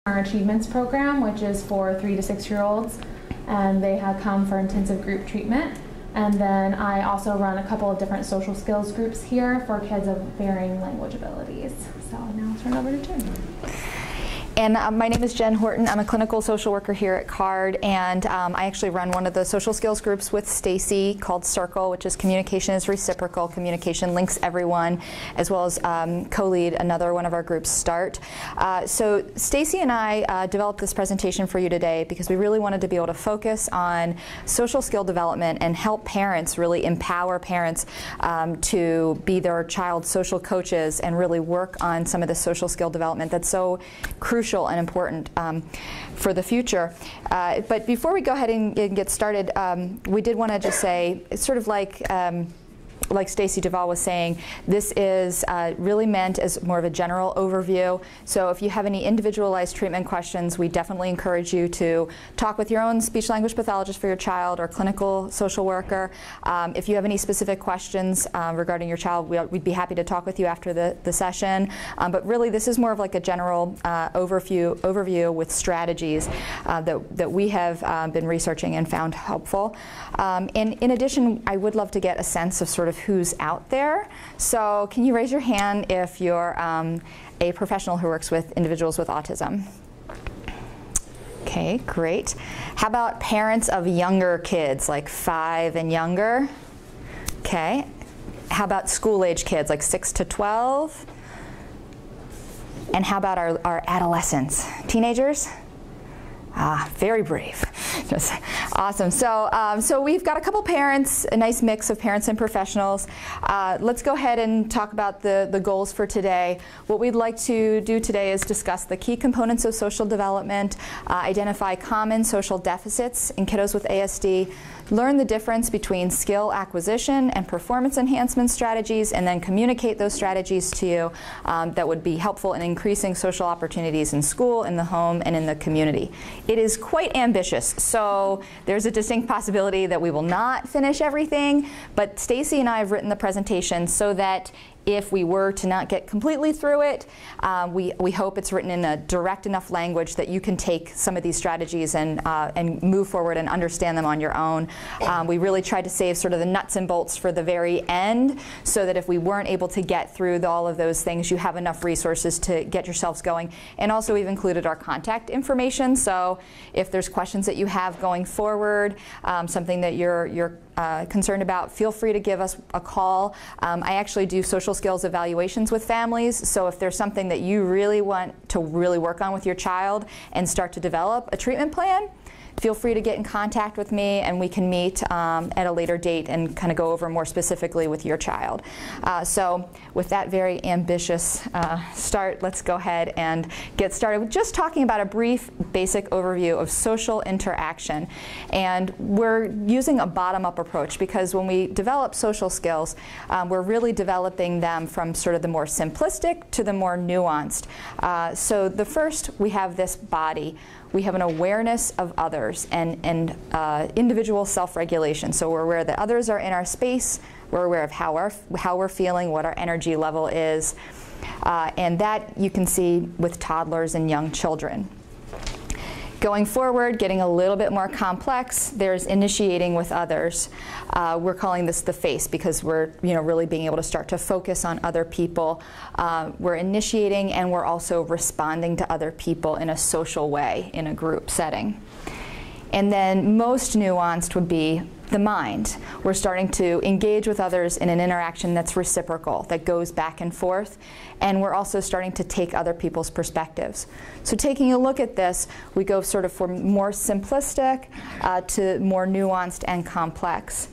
our Achievements program, which is for 3 to 6-year-olds, and they have come for intensive group treatment. And then I also run a couple of different social skills groups here for kids of varying language abilities. So now I'll turn it over to Jen. And my name is Jen Horton. I'm a clinical social worker here at CARD, and I actually run one of the social skills groups with Stacy called Circle, which is communication is reciprocal. Communication links everyone, as well as co-lead another one of our groups, START. So Stacy and I developed this presentation for you today because we really wanted to be able to focus on social skill development and help parents, really empower parents to be their child's social coaches and really work on some of the social skill development that's so crucial and important for the future. But before we go ahead and get started, we did want to just say, it's sort of like Stacy Duvall was saying, this is really meant as more of a general overview. So if you have any individualized treatment questions, we definitely encourage you to talk with your own speech-language pathologist for your child or clinical social worker. If you have any specific questions regarding your child, we'd be happy to talk with you after the session. But really, this is more of like a general overview with strategies that we have been researching and found helpful. And in addition, I would love to get a sense of sort of who's out there. So can you raise your hand if you're a professional who works with individuals with autism? Okay, great. How about parents of younger kids, like 5 and younger? Okay. How about school-age kids, like 6 to 12? And how about our adolescents? Teenagers? Ah, very brave. Just awesome. So we've got a couple parents, a nice mix of parents and professionals. Let's go ahead and talk about the goals for today. What we'd like to do today is discuss the key components of social development, identify common social deficits in kiddos with ASD, learn the difference between skill acquisition and performance enhancement strategies, and then communicate those strategies to you that would be helpful in increasing social opportunities in school, in the home, and in the community. It is quite ambitious, so there's a distinct possibility that we will not finish everything, but Stacy and I have written the presentation so that if we were to not get completely through it, we hope it's written in a direct enough language that you can take some of these strategies and move forward and understand them on your own. We really tried to save sort of the nuts and bolts for the very end so that if we weren't able to get through all of those things, you have enough resources to get yourselves going. And also we've included our contact information, so if there's questions that you have going forward, something that you're concerned about, feel free to give us a call. I actually do social skills evaluations with families, so if there's something that you really want to really work on with your child and start to develop a treatment plan, feel free to get in contact with me and we can meet at a later date and kind of go over more specifically with your child. So with that very ambitious start, let's go ahead and get started with just talking about a brief basic overview of social interaction. And we're using a bottom-up approach because when we develop social skills, we're really developing them from sort of the more simplistic to the more nuanced. So the first, we have this body. We have an awareness of others and individual self-regulation. So we're aware that others are in our space. We're aware of how we're feeling, what our energy level is. And that you can see with toddlers and young children. Going forward, getting a little bit more complex, there's initiating with others. We're calling this the face because we're really being able to start to focus on other people. We're initiating and we're also responding to other people in a social way in a group setting. And then most nuanced would be the mind. We're starting to engage with others in an interaction that's reciprocal, that goes back and forth, and we're also starting to take other people's perspectives. So taking a look at this, we go sort of from more simplistic to more nuanced and complex.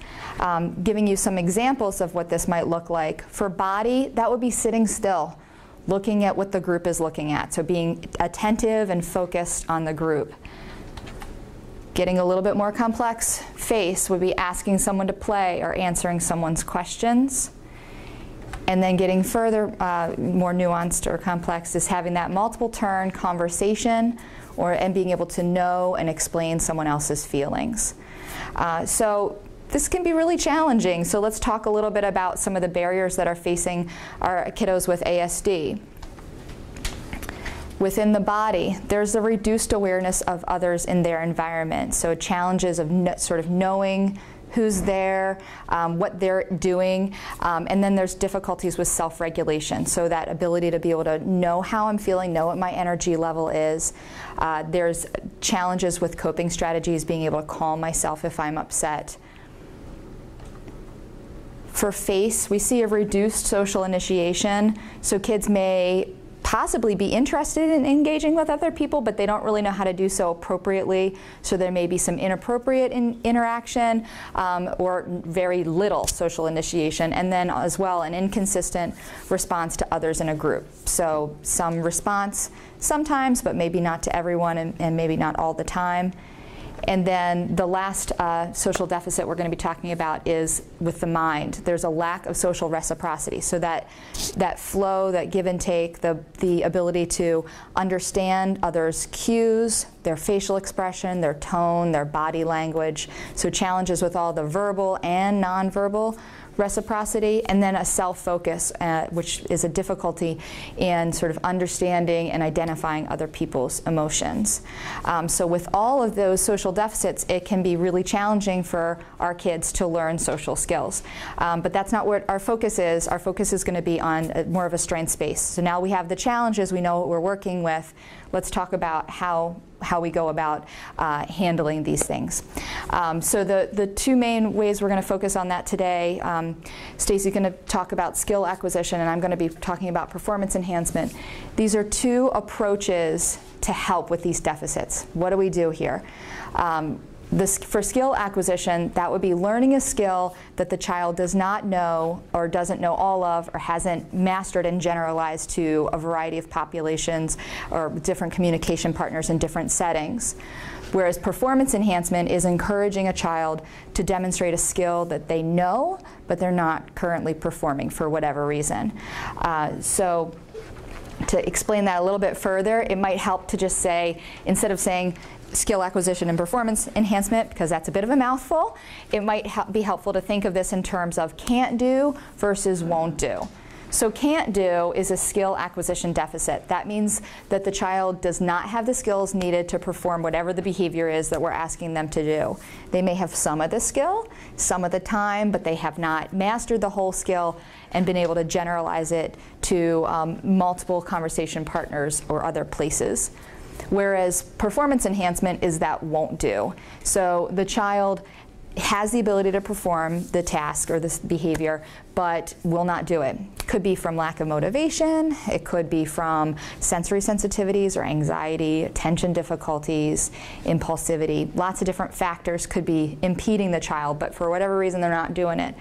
Giving you some examples of what this might look like. For body, that would be sitting still, looking at what the group is looking at, so being attentive and focused on the group. Getting a little bit more complex, face would be asking someone to play or answering someone's questions. And then getting further, more nuanced or complex is having that multiple turn conversation and being able to know and explain someone else's feelings. So this can be really challenging. So let's talk a little bit about some of the barriers that are facing our kiddos with ASD. Within the body, there's a reduced awareness of others in their environment. So challenges of sort of knowing who's there, what they're doing, and then there's difficulties with self-regulation. So that ability to be able to know how I'm feeling, know what my energy level is. There's challenges with coping strategies, being able to calm myself if I'm upset. For face, we see a reduced social initiation. So kids may possibly be interested in engaging with other people, but they don't really know how to do so appropriately. So there may be some inappropriate interaction or very little social initiation, and then as well an inconsistent response to others in a group. So some response sometimes, but maybe not to everyone, and maybe not all the time. And then the last social deficit we're going to be talking about is with the mind. There's a lack of social reciprocity. So that flow, that give and take, the ability to understand others' cues, their facial expression, their tone, their body language. So challenges with all the verbal and nonverbal reciprocity, and then a self-focus, which is a difficulty in sort of understanding and identifying other people's emotions. So with all of those social deficits, it can be really challenging for our kids to learn social skills. But that's not what our focus is. Our focus is going to be on more of a strengths base. So now we have the challenges, we know what we're working with. Let's talk about how we go about handling these things. So the two main ways we're going to focus on that today, Stacy's going to talk about skill acquisition, and I'm going to be talking about performance enhancement. These are two approaches to help with these deficits. What do we do here? For skill acquisition, that would be learning a skill that the child does not know or doesn't know all of or hasn't mastered and generalized to a variety of populations or different communication partners in different settings. Whereas performance enhancement is encouraging a child to demonstrate a skill that they know, but they're not currently performing for whatever reason. So to explain that a little bit further, it might help to just say, instead of saying skill acquisition and performance enhancement, because that's a bit of a mouthful, it might be helpful to think of this in terms of can't do versus won't do. So can't do is a skill acquisition deficit. That means that the child does not have the skills needed to perform whatever the behavior is that we're asking them to do. They may have some of the skill, some of the time, but they have not mastered the whole skill and been able to generalize it to multiple conversation partners or other places. Whereas performance enhancement is that won't do. So the child has the ability to perform the task or this behavior, but will not do it. Could be from lack of motivation, it could be from sensory sensitivities or anxiety, attention difficulties, impulsivity. Lots of different factors could be impeding the child, but for whatever reason they're not doing it.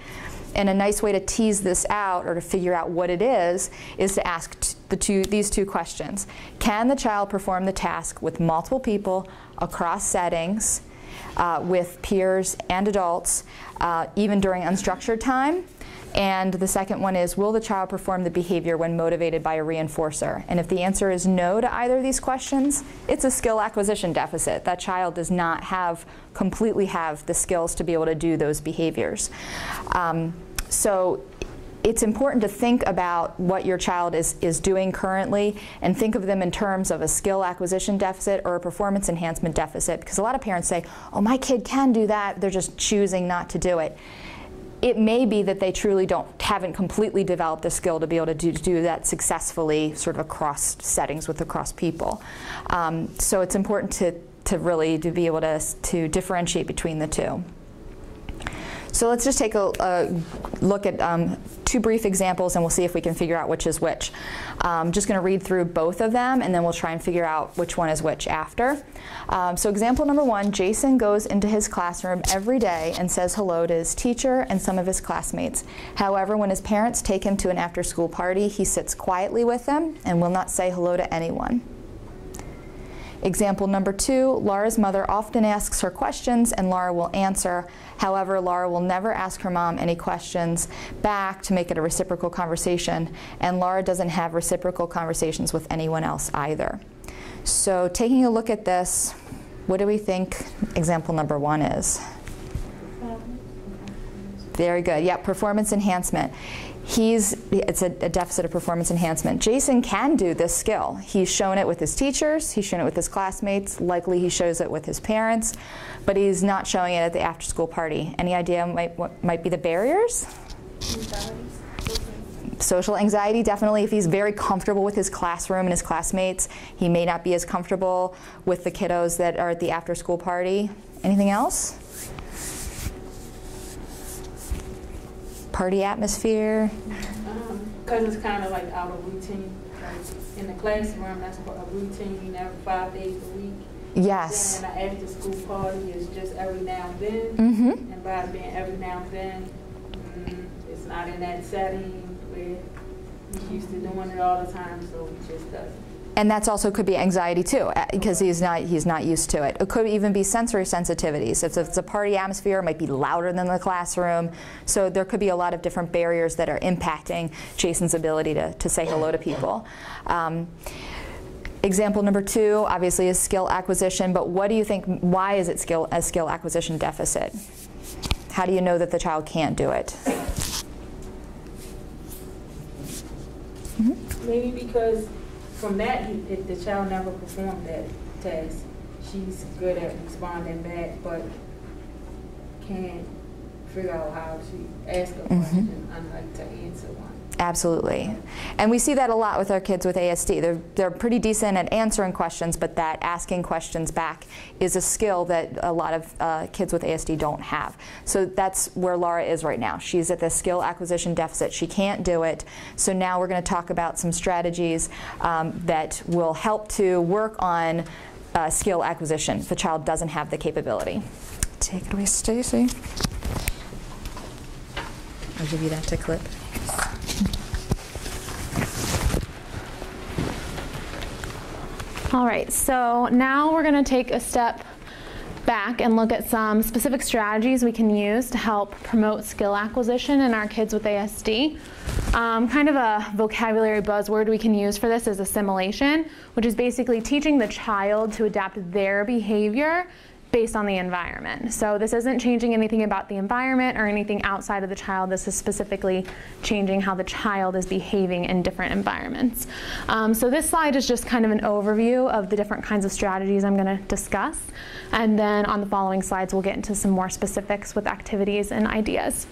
And a nice way to tease this out or to figure out what it is to ask these two questions. Can the child perform the task with multiple people across settings, with peers and adults, even during unstructured time? And the second one is, will the child perform the behavior when motivated by a reinforcer? And if the answer is no to either of these questions, it's a skill acquisition deficit. That child does not completely have the skills to be able to do those behaviors. So it's important to think about what your child is doing currently and think of them in terms of a skill acquisition deficit or a performance enhancement deficit, because a lot of parents say, oh, my kid can do that, they're just choosing not to do it. It may be that they truly haven't completely developed the skill to be able to do that successfully sort of across settings across people. So it's important to really be able to differentiate between the two. So let's just take a look at two brief examples, and we'll see if we can figure out which is which. I'm just going to read through both of them, and then we'll try and figure out which one is which after. So example number one, Jason goes into his classroom every day and says hello to his teacher and some of his classmates. However, when his parents take him to an after-school party, he sits quietly with them and will not say hello to anyone. Example number two, Laura's mother often asks her questions and Laura will answer. However, Laura will never ask her mom any questions back to make it a reciprocal conversation, and Laura doesn't have reciprocal conversations with anyone else either. So taking a look at this, what do we think example number one is? Very good. Yeah, performance enhancement. He's it's a deficit of performance enhancement. Jason can do this skill. He's shown it with his teachers, he's shown it with his classmates, likely he shows it with his parents, but he's not showing it at the after-school party. Any idea what might be the barriers? Social anxiety, definitely. If he's very comfortable with his classroom and his classmates, he may not be as comfortable with the kiddos that are at the after-school party. Anything else? Party atmosphere? Because it's kind of like out of routine. Like in the classroom, that's a routine every 5 days a week. Yes. And the after-school party is just every now and then. And by being every now and then, it's not in that setting where he's used to doing it all the time, so he just doesn't. And that's also could be anxiety too, because he's not used to it. It could even be sensory sensitivities. If it's a party atmosphere, it might be louder than the classroom. So there could be a lot of different barriers that are impacting Jason's ability to say hello to people. Example number 2, obviously, is skill acquisition. But what do you think? Why is it a skill acquisition deficit? How do you know that the child can't do it? Maybe because from that, the child never performed that task. She's good at responding back, but can't figure out how to ask a question, unlike to answer one. Absolutely. And we see that a lot with our kids with ASD. They're pretty decent at answering questions, but that asking questions back is a skill that a lot of kids with ASD don't have. So that's where Laura is right now. She's at the skill acquisition deficit. She can't do it. So now we're going to talk about some strategies that will help to work on skill acquisition if the child doesn't have the capability. Take it away, Stacy. I'll give you that to clip. All right, so now we're going to take a step back and look at some specific strategies we can use to help promote skill acquisition in our kids with ASD. Kind of a vocabulary buzzword we can use for this is assimilation, which is basically teaching the child to adapt their behavior based on the environment. So this isn't changing anything about the environment or anything outside of the child. This is specifically changing how the child is behaving in different environments. So this slide is just kind of an overview of the different kinds of strategies I'm going to discuss. And then on the following slides, we'll get into some more specifics with activities and ideas.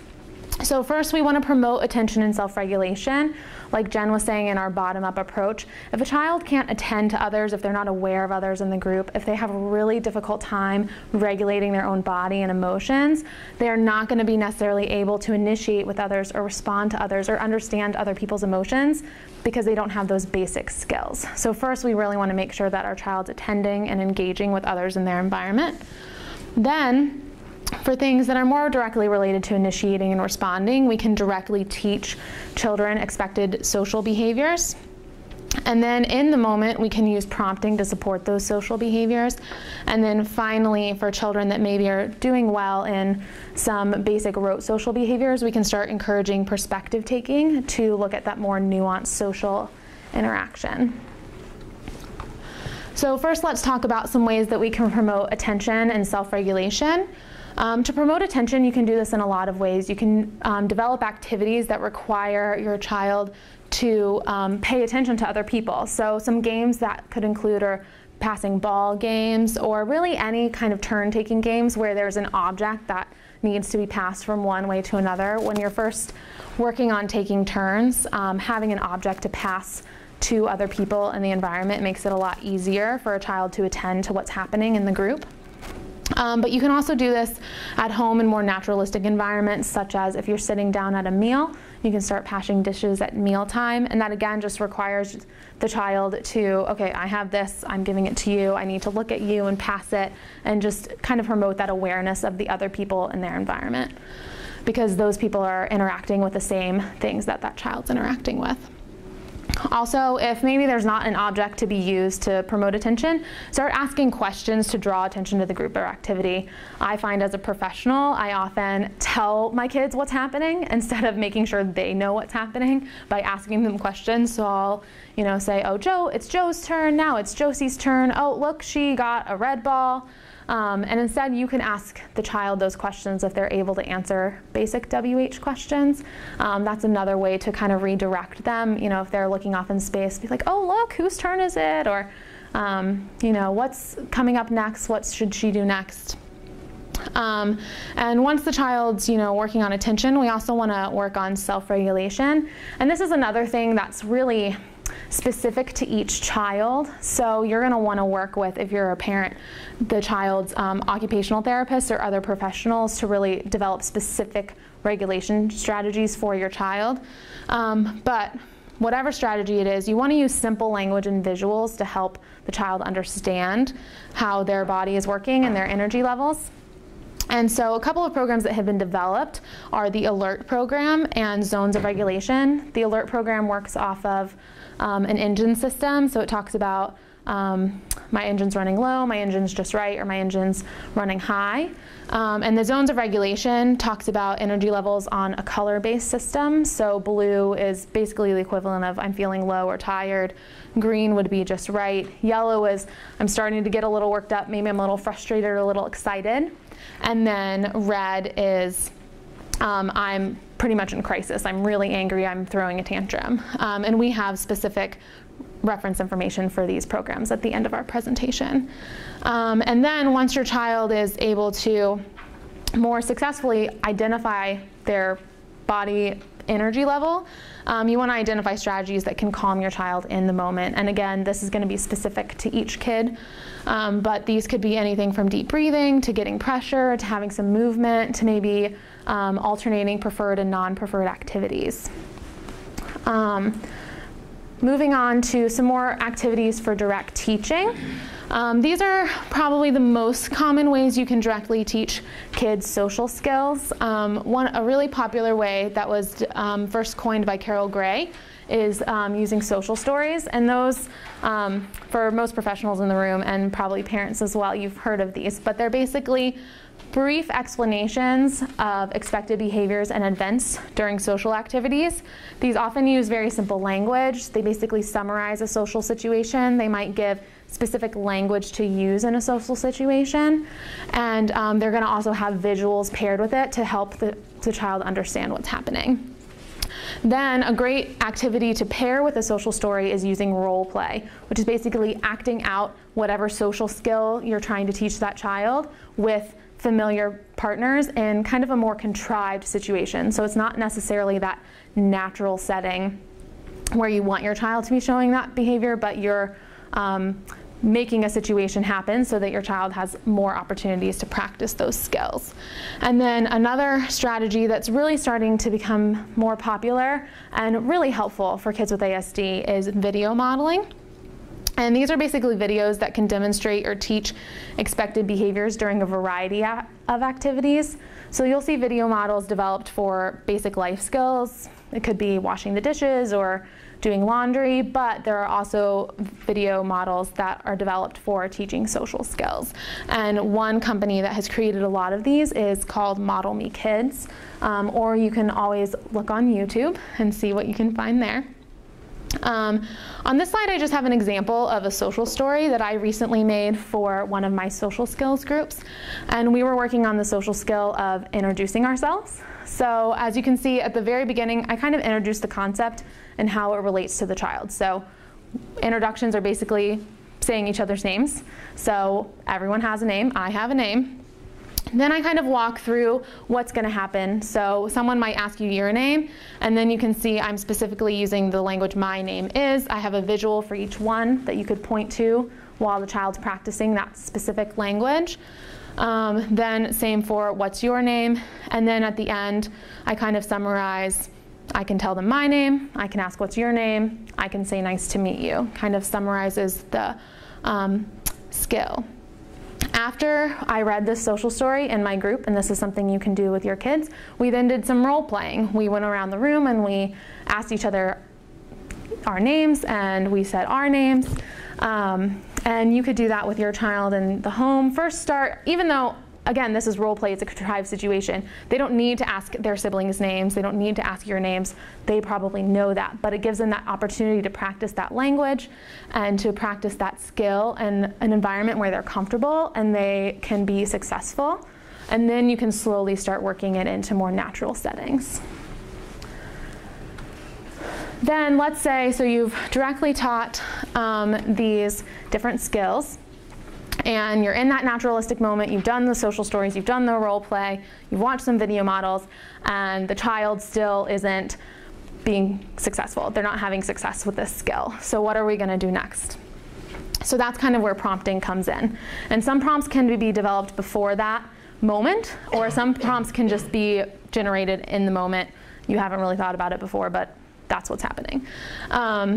So first, we want to promote attention and self-regulation. Like Jen was saying in our bottom-up approach, if a child can't attend to others, if they're not aware of others in the group, if they have a really difficult time regulating their own body and emotions, they are not going to be necessarily able to initiate with others or respond to others or understand other people's emotions because they don't have those basic skills. So first, we really want to make sure that our child's attending and engaging with others in their environment. Then, for things that are more directly related to initiating and responding, we can directly teach children expected social behaviors. And then in the moment, we can use prompting to support those social behaviors. And then finally, for children that maybe are doing well in some basic rote social behaviors, we can start encouraging perspective taking to look at that more nuanced social interaction. So first, let's talk about some ways that we can promote attention and self-regulation. To promote attention, you can do this in a lot of ways. You can develop activities that require your child to pay attention to other people. So some games that could include are passing ball games or really any kind of turn-taking games where there's an object that needs to be passed from one way to another. When you're first working on taking turns, having an object to pass to other people in the environment makes it a lot easier for a child to attend to what's happening in the group. But you can also do this at home in more naturalistic environments, such as if you're sitting down at a meal, you can start passing dishes at mealtime, and that again just requires the child to, okay, I have this, I'm giving it to you, I need to look at you and pass it, and just kind of promote that awareness of the other people in their environment, because those people are interacting with the same things that that child's interacting with. Also, if maybe there's not an object to be used to promote attention, start asking questions to draw attention to the group or activity. I find as a professional, I often tell my kids what's happening instead of making sure they know what's happening by asking them questions. So I'll, say, oh, Joe, it's Joe's turn now. It's Josie's turn. Oh, look, she got a red ball. And instead, you can ask the child those questions if they're able to answer basic WH questions. That's another way to kind of redirect them. If they're looking off in space, be like, oh, look, whose turn is it? Or, what's coming up next? What should she do next? And once the child's, working on attention, we also want to work on self-regulation. And this is another thing that's really specific to each child. So you're going to want to work with, if you're a parent, the child's occupational therapists or other professionals to really develop specific regulation strategies for your child. But whatever strategy it is, you want to use simple language and visuals to help the child understand how their body is working and their energy levels. And so a couple of programs that have been developed are the ALERT program and Zones of Regulation. The ALERT program works off of an engine system, so it talks about my engine's running low, my engine's just right, or my engine's running high. And the Zones of Regulation talks about energy levels on a color-based system. So blue is basically the equivalent of I'm feeling low or tired. Green would be just right. Yellow is I'm starting to get a little worked up, maybe I'm a little frustrated or a little excited. And then red is I'm pretty much in crisis. I'm really angry, I'm throwing a tantrum. And we have specific reference information for these programs at the end of our presentation. And then once your child is able to more successfully identify their body energy level, you want to identify strategies that can calm your child in the moment. And again, this is going to be specific to each kid, but these could be anything from deep breathing to getting pressure to having some movement to maybe alternating preferred and non-preferred activities. Moving on to some more activities for direct teaching. These are probably the most common ways you can directly teach kids social skills. A really popular way that was first coined by Carol Gray is using social stories. And those, for most professionals in the room and probably parents as well, you've heard of these. But they're basically brief explanations of expected behaviors and events during social activities. These often use very simple language. They basically summarize a social situation. They might give specific language to use in a social situation. And they're going to also have visuals paired with it to help the child understand what's happening. Then a great activity to pair with a social story is using role play, which is basically acting out whatever social skill you're trying to teach that child with familiar partners in kind of a more contrived situation. So it's not necessarily that natural setting where you want your child to be showing that behavior, but you're making a situation happen so that your child has more opportunities to practice those skills. And then another strategy that's really starting to become more popular and really helpful for kids with ASD is video modeling. And these are basically videos that can demonstrate or teach expected behaviors during a variety of activities. So you'll see video models developed for basic life skills. It could be washing the dishes or doing laundry, but there are also video models that are developed for teaching social skills. And one company that has created a lot of these is called Model Me Kids, or you can always look on YouTube and see what you can find there. On this slide, I just have an example of a social story that I recently made for one of my social skills groups. And we were working on the social skill of introducing ourselves. So as you can see at the very beginning, I kind of introduced the concept and how it relates to the child. So introductions are basically saying each other's names. So everyone has a name, I have a name. Then I kind of walk through what's going to happen. So someone might ask you your name, and then you can see I'm specifically using the language my name is. I have a visual for each one that you could point to while the child's practicing that specific language. Then same for what's your name. And then at the end, I kind of summarize. I can tell them my name. I can ask what's your name. I can say nice to meet you. Kind of summarizes the skill. After I read this social story in my group, and this is something you can do with your kids, we then did some role playing. We went around the room and we asked each other our names, and we said our names. And you could do that with your child in the home. First start, even though, again, this is role play, it's a contrived situation, they don't need to ask their siblings' names, they don't need to ask your names, they probably know that, but it gives them that opportunity to practice that language and to practice that skill in an environment where they're comfortable and they can be successful. And then you can slowly start working it into more natural settings. Then let's say, so you've directly taught these different skills, and you're in that naturalistic moment, you've done the social stories, you've done the role play, you've watched some video models, and the child still isn't being successful. They're not having success with this skill. So what are we going to do next? So that's kind of where prompting comes in. And some prompts can be developed before that moment, or some prompts can just be generated in the moment. You haven't really thought about it before, but that's what's happening.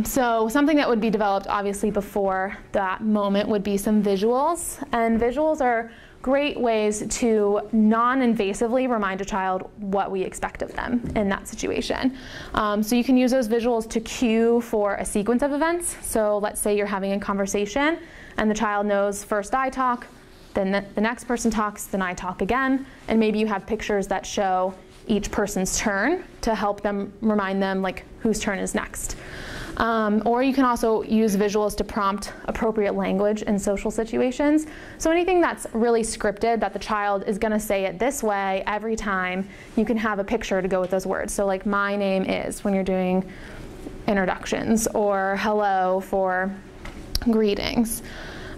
So something that would be developed obviously before that moment would be some visuals. And visuals are great ways to non-invasively remind a child what we expect of them in that situation. So you can use those visuals to cue for a sequence of events. So let's say you're having a conversation and the child knows first I talk, then the next person talks, then I talk again, and maybe you have pictures that show each person's turn to help them remind them like whose turn is next. Or you can also use visuals to prompt appropriate language in social situations. So anything that's really scripted, that the child is going to say it this way every time, you can have a picture to go with those words. So like my name is when you're doing introductions, or hello for greetings.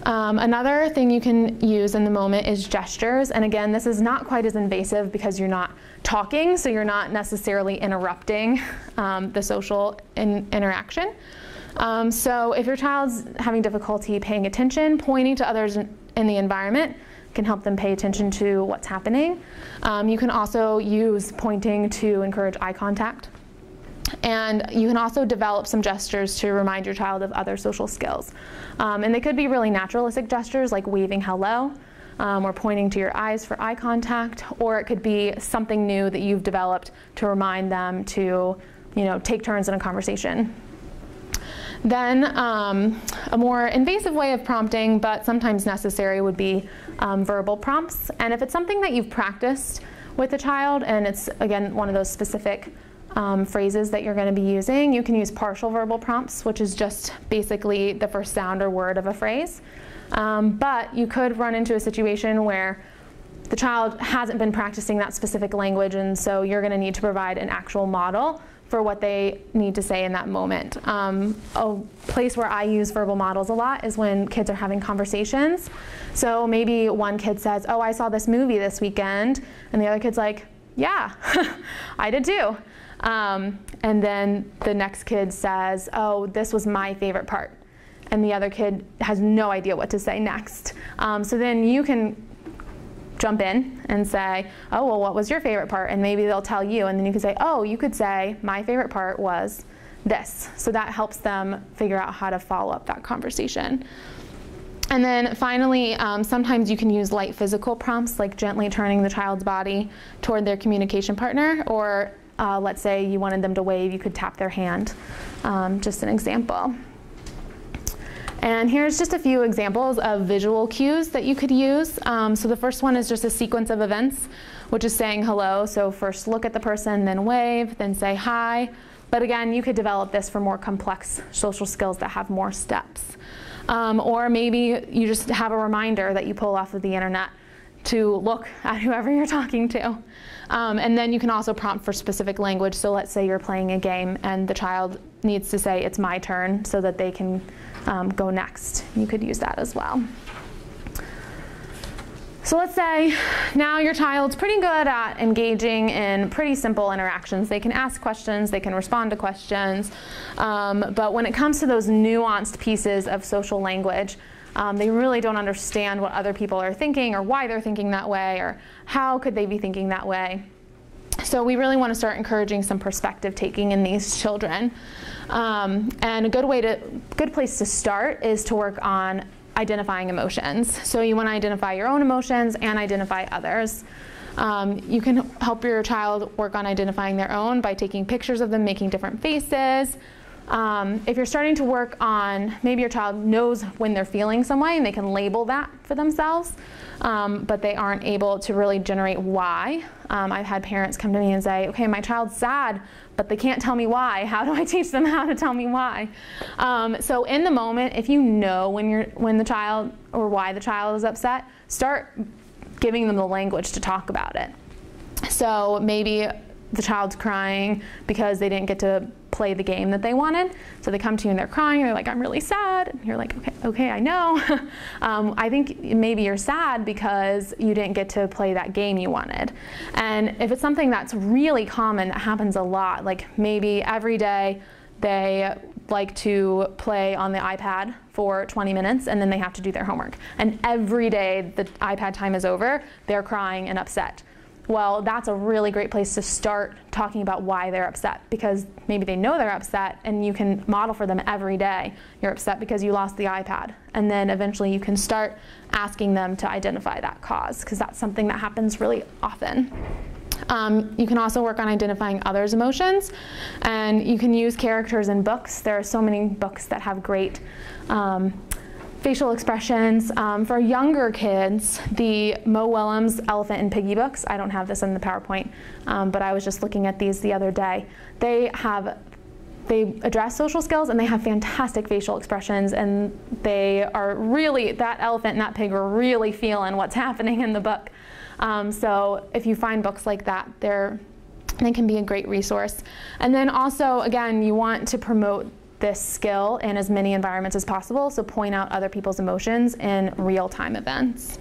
Another thing you can use in the moment is gestures. And again, this is not quite as invasive because you're not talking, so you're not necessarily interrupting the social interaction. So if your child's having difficulty paying attention, pointing to others in the environment can help them pay attention to what's happening. You can also use pointing to encourage eye contact. And you can also develop some gestures to remind your child of other social skills. And they could be really naturalistic gestures like waving hello, or pointing to your eyes for eye contact, or it could be something new that you've developed to remind them to, take turns in a conversation. Then a more invasive way of prompting, but sometimes necessary, would be verbal prompts. And if it's something that you've practiced with the child, and it's, again, one of those specific phrases that you're going to be using, you can use partial verbal prompts, which is just basically the first sound or word of a phrase. But you could run into a situation where the child hasn't been practicing that specific language, and so you're going to need to provide an actual model for what they need to say in that moment. A place where I use verbal models a lot is when kids are having conversations. So maybe one kid says, "Oh, I saw this movie this weekend," and the other kid's like, "Yeah, I did too." And then the next kid says, "Oh, this was my favorite part." And the other kid has no idea what to say next. So then you can jump in and say, "Oh, well, what was your favorite part?" And maybe they'll tell you, and then you can say, "Oh, you could say, my favorite part was this." So that helps them figure out how to follow up that conversation. And then finally, sometimes you can use light physical prompts, like gently turning the child's body toward their communication partner, or let's say you wanted them to wave, you could tap their hand. Just an example. And here's just a few examples of visual cues that you could use. So the first one is just a sequence of events, which is saying hello. So first look at the person, then wave, then say hi. But again, you could develop this for more complex social skills that have more steps. Or maybe you just have a reminder that you pull off of the internet to look at whoever you're talking to. And then you can also prompt for specific language. So let's say you're playing a game and the child needs to say, "It's my turn," so that they can go next. You could use that as well. So let's say now your child's pretty good at engaging in pretty simple interactions. They can ask questions, they can respond to questions, but when it comes to those nuanced pieces of social language, they really don't understand what other people are thinking, or why they're thinking that way, or how could they be thinking that way. So we really want to start encouraging some perspective taking in these children. And a good place to start is to work on identifying emotions. So you want to identify your own emotions and identify others. You can help your child work on identifying their own by taking pictures of them making different faces, If you're starting to work on, maybe your child knows when they're feeling some way and they can label that for themselves, but they aren't able to really generate why. I've had parents come to me and say, okay, my child's sad, but they can't tell me why. How do I teach them how to tell me why? So in the moment, if you know when the child or why the child is upset, start giving them the language to talk about it. So maybe the child's crying because they didn't get to play the game that they wanted. So they come to you and they're crying, and they're like, I'm really sad. And you're like, okay, I know. I think maybe you're sad because you didn't get to play that game you wanted. And if it's something that's really common, that happens a lot, like maybe every day they like to play on the iPad for 20 minutes and then they have to do their homework. And every day the iPad time is over, they're crying and upset. Well, that's a really great place to start talking about why they're upset, because maybe they know they're upset and you can model for them every day. You're upset because you lost the iPad. And then eventually you can start asking them to identify that cause, because that's something that happens really often. You can also work on identifying others' emotions, and you can use characters in books. There are so many books that have great facial expressions. For younger kids, the Mo Willems Elephant and Piggy books, I don't have this in the PowerPoint, but I was just looking at these the other day. They address social skills and they have fantastic facial expressions, and they are really, that elephant and that pig are really feeling what's happening in the book. So if you find books like that, they can be a great resource. And then also, again, you want to promote this skill in as many environments as possible, so point out other people's emotions in real-time events.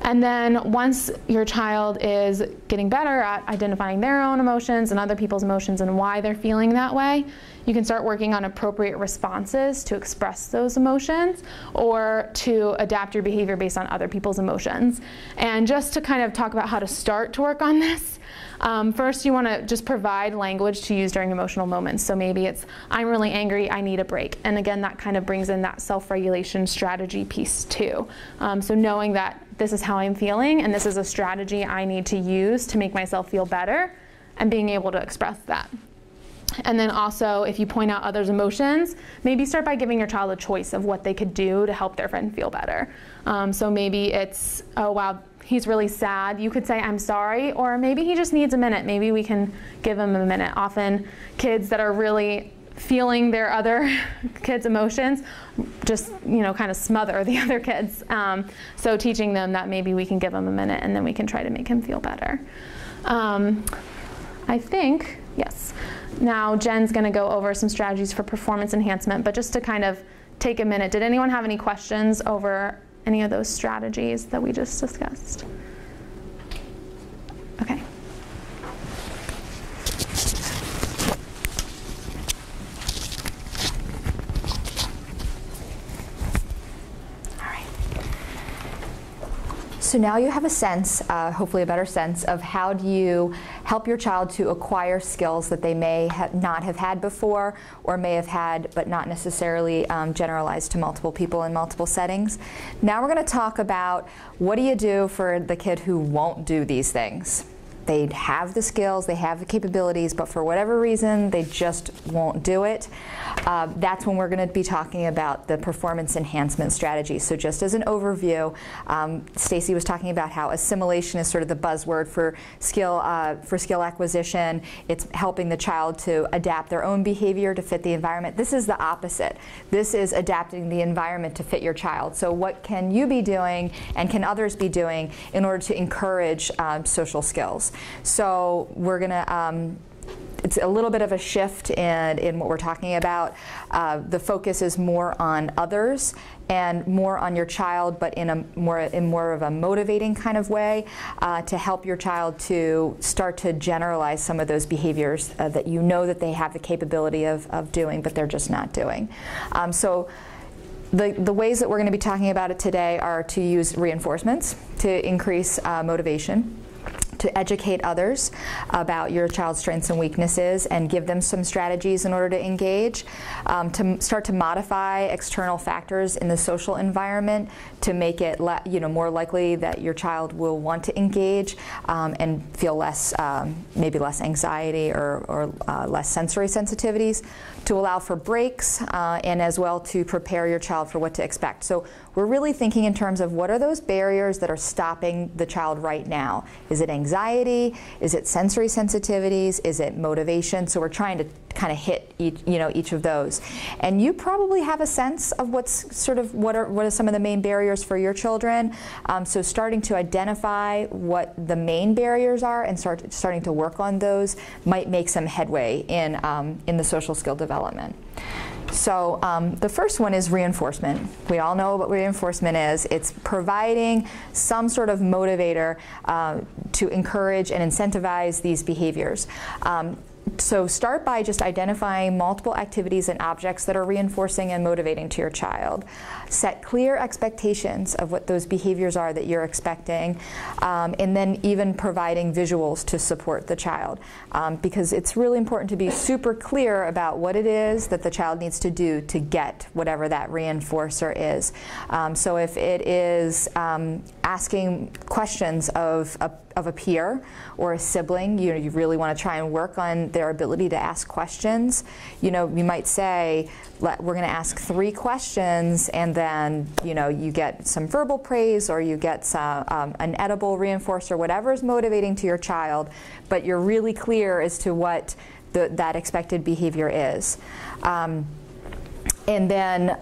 And then once your child is getting better at identifying their own emotions and other people's emotions and why they're feeling that way, you can start working on appropriate responses to express those emotions or to adapt your behavior based on other people's emotions. And just to kind of talk about how to start to work on this, first you want to just provide language to use during emotional moments. So maybe it's, I'm really angry, I need a break. And again, that kind of brings in that self-regulation strategy piece too. So knowing that this is how I'm feeling and this is a strategy I need to use to make myself feel better, and being able to express that. And then also, if you point out others' emotions, maybe start by giving your child a choice of what they could do to help their friend feel better. So maybe it's, oh wow, he's really sad. You could say, I'm sorry, or maybe he just needs a minute. Maybe we can give him a minute. Often kids that are really feeling their other kids' emotions just, kind of smother the other kids. So teaching them that maybe we can give them a minute and then we can try to make him feel better. I think, yes. Now Jen's going to go over some strategies for performance enhancement, but just to kind of take a minute, did anyone have any questions over any of those strategies that we just discussed? Okay. So now you have a sense, hopefully a better sense, of how do you help your child to acquire skills that they may not have had before, or may have had but not necessarily generalized to multiple people in multiple settings. Now we're going to talk about what do you do for the kid who won't do these things. They have the skills, they have the capabilities, but for whatever reason, they just won't do it. That's when we're going to be talking about the performance enhancement strategy. So just as an overview, Stacy was talking about how assimilation is sort of the buzzword for skill acquisition. It's helping the child to adapt their own behavior to fit the environment. This is the opposite. This is adapting the environment to fit your child. So what can you be doing and can others be doing in order to encourage social skills? So we're going to, it's a little bit of a shift in what we're talking about. The focus is more on others and more on your child, but in more of a motivating kind of way to help your child to start to generalize some of those behaviors that you know that they have the capability of doing, but they're just not doing. So the ways that we're going to be talking about it today are to use reinforcements to increase motivation, to educate others about your child's strengths and weaknesses and give them some strategies in order to engage, to start to modify external factors in the social environment to make it more likely that your child will want to engage and feel less, maybe less anxiety or less sensory sensitivities, to allow for breaks and as well to prepare your child for what to expect. So we're really thinking in terms of what are those barriers that are stopping the child right now. Is it anxiety? Is it sensory sensitivities? Is it motivation? So we're trying to kind of hit each of those. And you probably have a sense of what are some of the main barriers for your children. So starting to identify what the main barriers are and starting to work on those might make some headway in the social skill development. So the first one is reinforcement. We all know what reinforcement is. It's providing some sort of motivator to encourage and incentivize these behaviors. So start by just identifying multiple activities and objects that are reinforcing and motivating to your child. Set clear expectations of what those behaviors are that you're expecting, and then even providing visuals to support the child. Because it's really important to be super clear about what it is that the child needs to do to get whatever that reinforcer is. So if it is asking questions of a peer or a sibling, you really want to try and work on their ability to ask questions. You might say, we're going to ask 3 questions, and then you get some verbal praise or you get an edible reinforcer, whatever is motivating to your child, but you're really clear as to what that expected behavior is. And then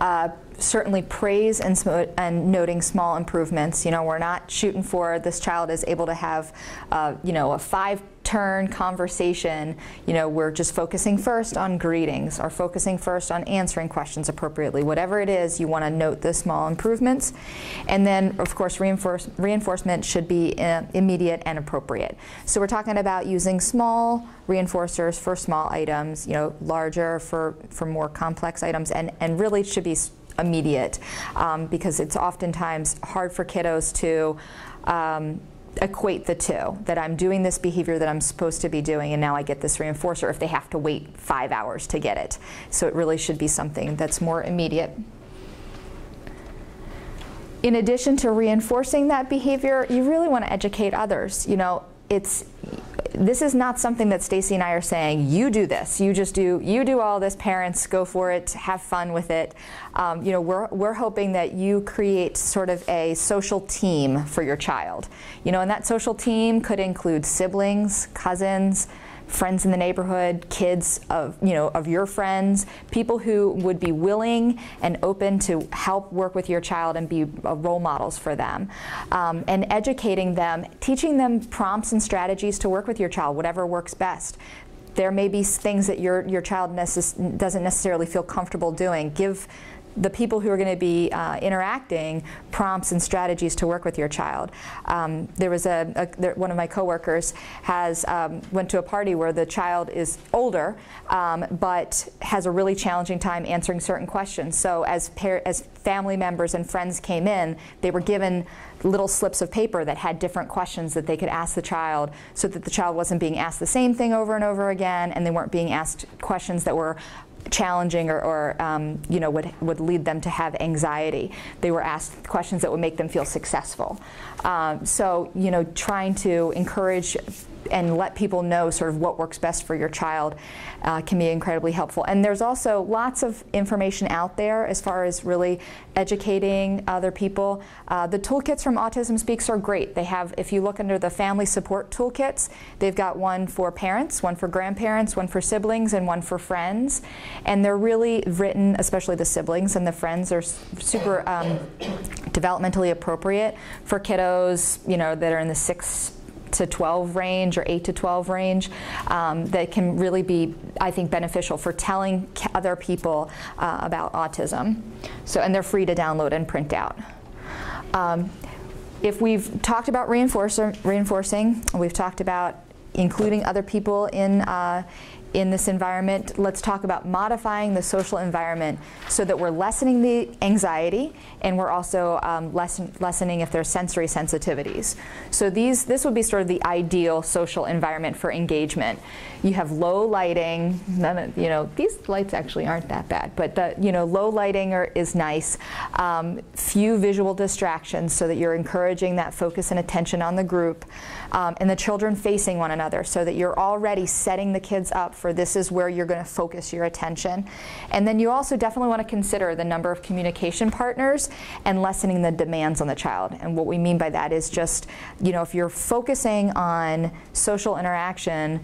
certainly praise and noting small improvements. We're not shooting for this child is able to have a 5-turn conversation. We're just focusing first on greetings or focusing first on answering questions appropriately. Whatever it is, you want to note the small improvements. And then, of course, reinforcement should be immediate and appropriate. So we're talking about using small reinforcers for small items, larger for more complex items, and really should be immediate, because it's oftentimes hard for kiddos to equate the two, that I'm doing this behavior that I'm supposed to be doing and now I get this reinforcer if they have to wait 5 hours to get it. So it really should be something that's more immediate. In addition to reinforcing that behavior, you really want to educate others. This is not something that Stacy and I are saying, you do this, you do all this, parents, go for it, have fun with it. We're hoping that you create sort of a social team for your child. And that social team could include siblings, cousins, friends in the neighborhood, kids of your friends, people who would be willing and open to help work with your child and be role models for them, and educating them, teaching them prompts and strategies to work with your child, whatever works best. There may be things that your child doesn't necessarily feel comfortable doing. Give the people who are going to be interacting prompts and strategies to work with your child. There was one of my coworkers went to a party where the child is older, but has a really challenging time answering certain questions. So as family members and friends came in, they were given little slips of paper that had different questions that they could ask the child, so that the child wasn't being asked the same thing over and over again, and they weren't being asked questions that were challenging or would lead them to have anxiety. They were asked questions that would make them feel successful. So trying to encourage and let people know sort of what works best for your child can be incredibly helpful. And there's also lots of information out there as far as really educating other people. The toolkits from Autism Speaks are great. They have, if you look under the family support toolkits, they've got one for parents, one for grandparents, one for siblings, and one for friends. And they're really written, especially the siblings and the friends are super developmentally appropriate for kiddos, that are in the 6 to 12 range or 8 to 12 range, that can really be, I think, beneficial for telling other people about autism. And they're free to download and print out. If we've talked about reinforcing, we've talked about including other people in in this environment, let's talk about modifying the social environment so that we're lessening the anxiety and we're also lessening if there's sensory sensitivities. So this would be sort of the ideal social environment for engagement. You have low lighting, these lights actually aren't that bad, but low lighting is nice. Few visual distractions so that you're encouraging that focus and attention on the group, and the children facing one another so that you're already setting the kids up for this is where you're going to focus your attention. And then you also definitely want to consider the number of communication partners and lessening the demands on the child. And what we mean by that is just, if you're focusing on social interaction,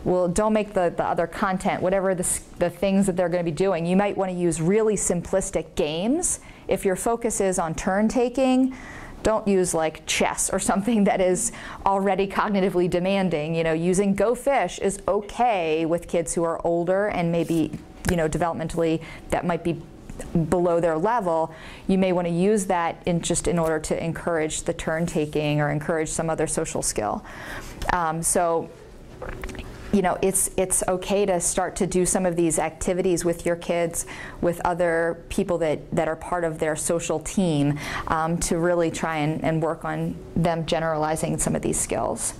well, don't make the other content, whatever the things that they're going to be doing. You might want to use really simplistic games. If your focus is on turn taking, don't use like chess or something that is already cognitively demanding. Using Go Fish is okay with kids who are older and maybe, developmentally that might be below their level. You may want to use that in order to encourage the turn taking or encourage some other social skill. It's okay to start to do some of these activities with your kids, with other people that are part of their social team, to really try and work on them generalizing some of these skills.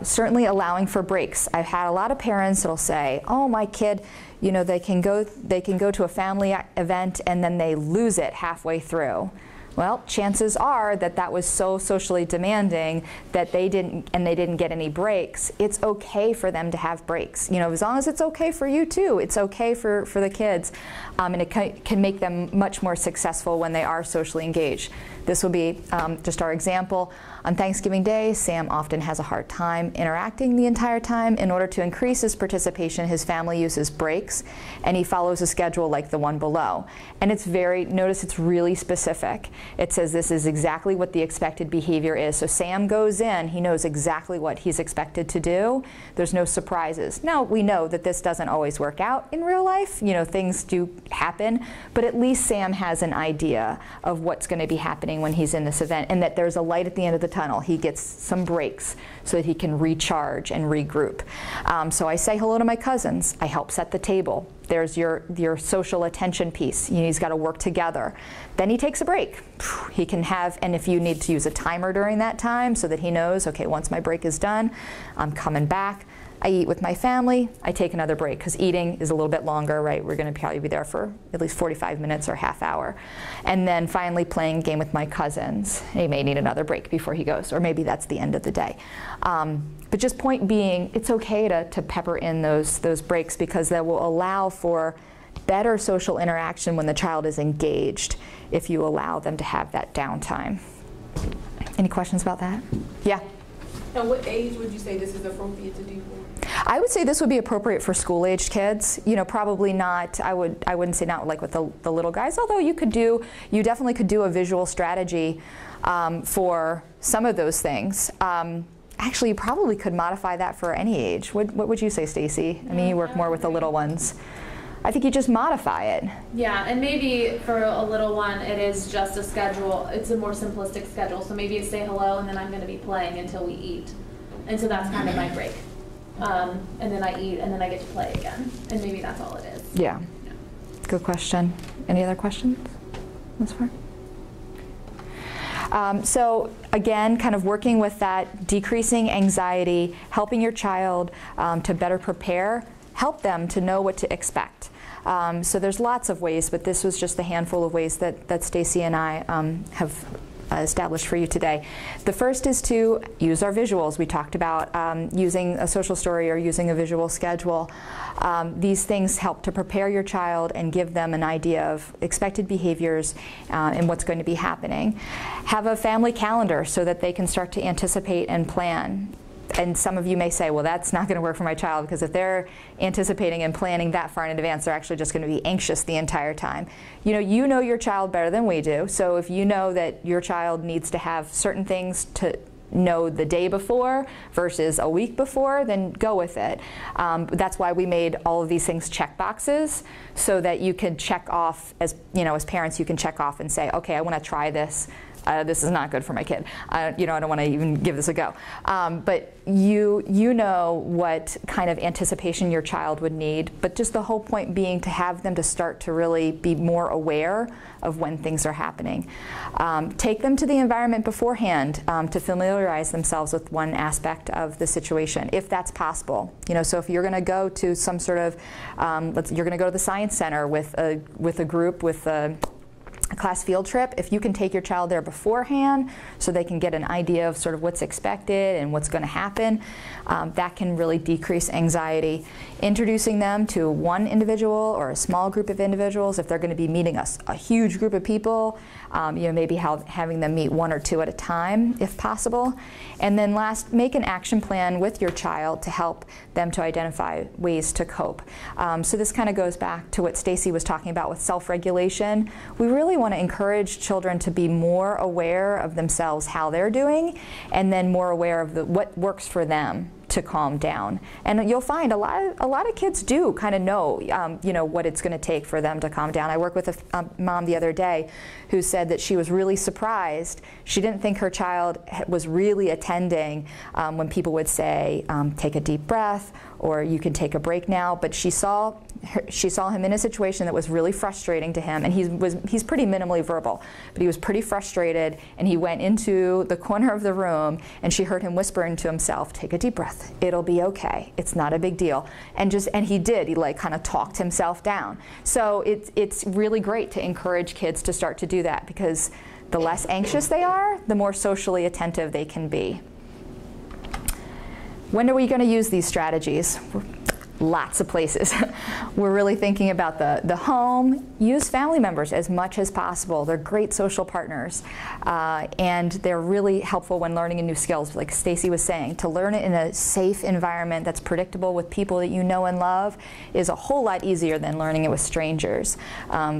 Certainly allowing for breaks. I've had a lot of parents that'll say, oh, my kid, they can go to a family event and then they lose it halfway through. Well, chances are that was so socially demanding that they didn't get any breaks. It's okay for them to have breaks. As long as it's okay for you too, it's okay for the kids. And it can make them much more successful when they are socially engaged. This will be just our example. On Thanksgiving Day, Sam often has a hard time interacting the entire time. In order to increase his participation, his family uses breaks, and he follows a schedule like the one below. And notice it's really specific. It says this is exactly what the expected behavior is. So Sam goes in, he knows exactly what he's expected to do. There's no surprises. Now, we know that this doesn't always work out in real life. Things do happen, but at least Sam has an idea of what's going to be happening when he's in this event, and that there's a light at the end of the tunnel. He gets some breaks so that he can recharge and regroup. So I say hello to my cousins. I help set the table. There's your social attention piece. He's got to work together. Then he takes a break. He can have, and if you need to use a timer during that time so that he knows, okay, once my break is done, I'm coming back. I eat with my family, I take another break, because eating is a little bit longer, right? We're going to probably be there for at least 45 minutes or half hour. And then finally playing a game with my cousins. He may need another break before he goes, or maybe that's the end of the day. But just point being, it's okay to pepper in those breaks, because that will allow for better social interaction when the child is engaged, if you allow them to have that downtime. Any questions about that? Yeah? And what age would you say this is appropriate to do for? I would say this would be appropriate for school-aged kids. Probably not. I wouldn't say not like with the little guys. Although you definitely could do a visual strategy for some of those things. Actually, you probably could modify that for any age. What would you say, Stacy? I mean, you work more with the little ones. I think you just modify it. Yeah, and maybe for a little one, it is just a schedule. It's a more simplistic schedule. So maybe it's say hello, and then I'm going to be playing until we eat. And so that's kind of my break. And then I eat, and then I get to play again. And maybe that's all it is. Yeah. Good question. Any other questions thus far? So again, kind of working with that, decreasing anxiety, helping your child to better prepare, help them to know what to expect. So there's lots of ways, but this was just a handful of ways that Stacy and I have established for you today. The first is to use our visuals. We talked about using a social story or using a visual schedule. These things help to prepare your child and give them an idea of expected behaviors and what's going to be happening. Have a family calendar so that they can start to anticipate and plan. And some of you may say, well, that's not going to work for my child, because if they're anticipating and planning that far in advance, they're actually just going to be anxious the entire time. You know your child better than we do. So if you know that your child needs to have certain things to know the day before versus a week before, then go with it. That's why we made all of these things check boxes, so that you can check off, as parents, you can check off and say, okay, I want to try this this is not good for my kid. I don't want to even give this a go. But you know what kind of anticipation your child would need, but just the whole point being to have them to start to really be more aware of when things are happening. Take them to the environment beforehand to familiarize themselves with one aspect of the situation, if that's possible. So if you're going to go to some sort of, you're going to go to the science center with a group, with a class field trip, if you can take your child there beforehand so they can get an idea of sort of what's expected and what's going to happen, that can really decrease anxiety. Introducing them to one individual or a small group of individuals, if they're going to be meeting a huge group of people, maybe having them meet one or two at a time if possible. And then last, make an action plan with your child to help them to identify ways to cope. So this kind of goes back to what Stacy was talking about with self-regulation. We really want to encourage children to be more aware of themselves, how they're doing, and then more aware of what works for them to calm down. And you'll find a lot of kids do kind of know, what it's going to take for them to calm down. I worked with a mom the other day who said that she was really surprised. She didn't think her child was really attending when people would say, take a deep breath, or you can take a break now. But she saw him in a situation that was really frustrating to him, and he's pretty minimally verbal, but he was pretty frustrated, and he went into the corner of the room, and she heard him whispering to himself, take a deep breath, it'll be okay, it's not a big deal. And he did, he kind of talked himself down. So it's really great to encourage kids to start to do that, because the less anxious they are, the more socially attentive they can be. When are we going to use these strategies? Lots of places. We're really thinking about the home. Use family members as much as possible. They're great social partners, and they're really helpful when learning new skills. Like Stacy was saying, to learn it in a safe environment that's predictable with people that you know and love is a whole lot easier than learning it with strangers,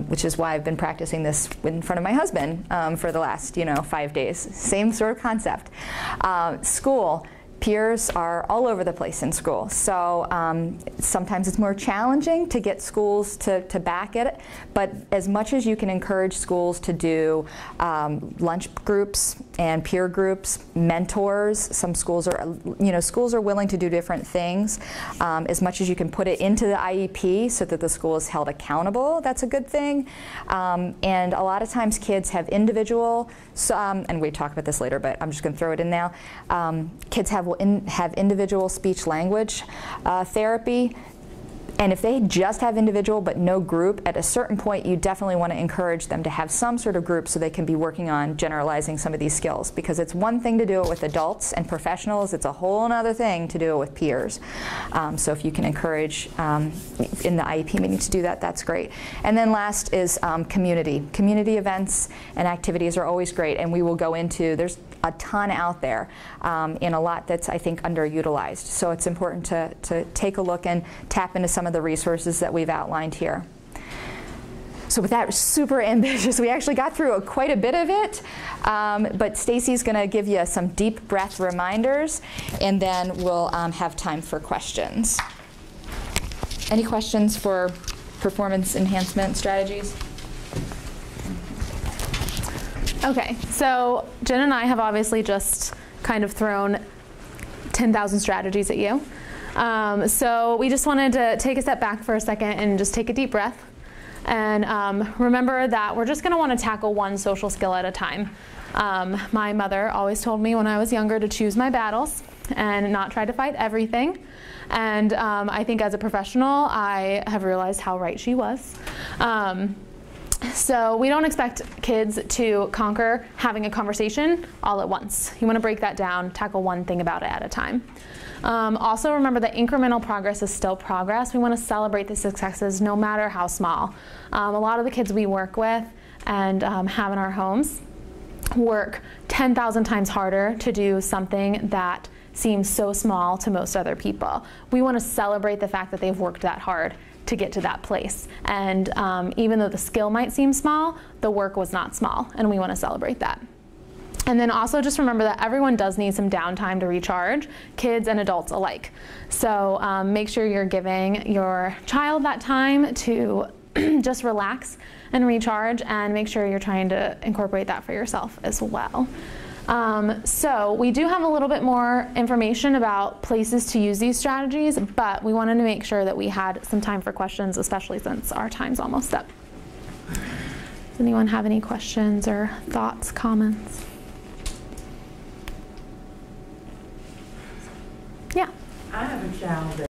which is why I've been practicing this in front of my husband for the last 5 days. Same sort of concept. School. Peers are all over the place in school, so sometimes it's more challenging to get schools to back it, but as much as you can encourage schools to do lunch groups and peer groups, mentors, some schools are willing to do different things. As much as you can put it into the IEP so that the school is held accountable, that's a good thing. And a lot of times kids have individual, and we talk about this later, but I'm just going to throw it in now. Kids have individual speech language therapy. And if they just have individual but no group, at a certain point you definitely want to encourage them to have some sort of group so they can be working on generalizing some of these skills. Because it's one thing to do it with adults and professionals, it's a whole other thing to do it with peers. So if you can encourage in the IEP meeting to do that, that's great. And then last is community. Community events and activities are always great, and we will go into, there's a ton out there, and a lot that's, I think, underutilized. So it's important to take a look and tap into some of the resources that we've outlined here. So with that, super ambitious. We actually got through quite a bit of it, but Stacy's going to give you some deep breath reminders, and then we'll have time for questions. Any questions for performance enhancement strategies? Okay, so Jen and I have obviously just kind of thrown 10,000 strategies at you. So we just wanted to take a step back for a second and just take a deep breath. And remember that we're just going to want to tackle one social skill at a time. My mother always told me when I was younger to choose my battles and not try to fight everything. And I think as a professional, I have realized how right she was. So we don't expect kids to conquer having a conversation all at once. You want to break that down, tackle one thing about it at a time. Also remember that incremental progress is still progress. We want to celebrate the successes no matter how small. A lot of the kids we work with and have in our homes work 10,000 times harder to do something that seems so small to most other people. We want to celebrate the fact that they've worked that hard to get to that place. And even though the skill might seem small, the work was not small, and we want to celebrate that. And then also just remember that everyone does need some downtime to recharge, kids and adults alike. So make sure you're giving your child that time to just relax and recharge, and make sure you're trying to incorporate that for yourself as well. So we do have a little bit more information about places to use these strategies, but we wanted to make sure that we had some time for questions, especially since our time's almost up. Does anyone have any questions or thoughts, comments? Yeah. I have a child that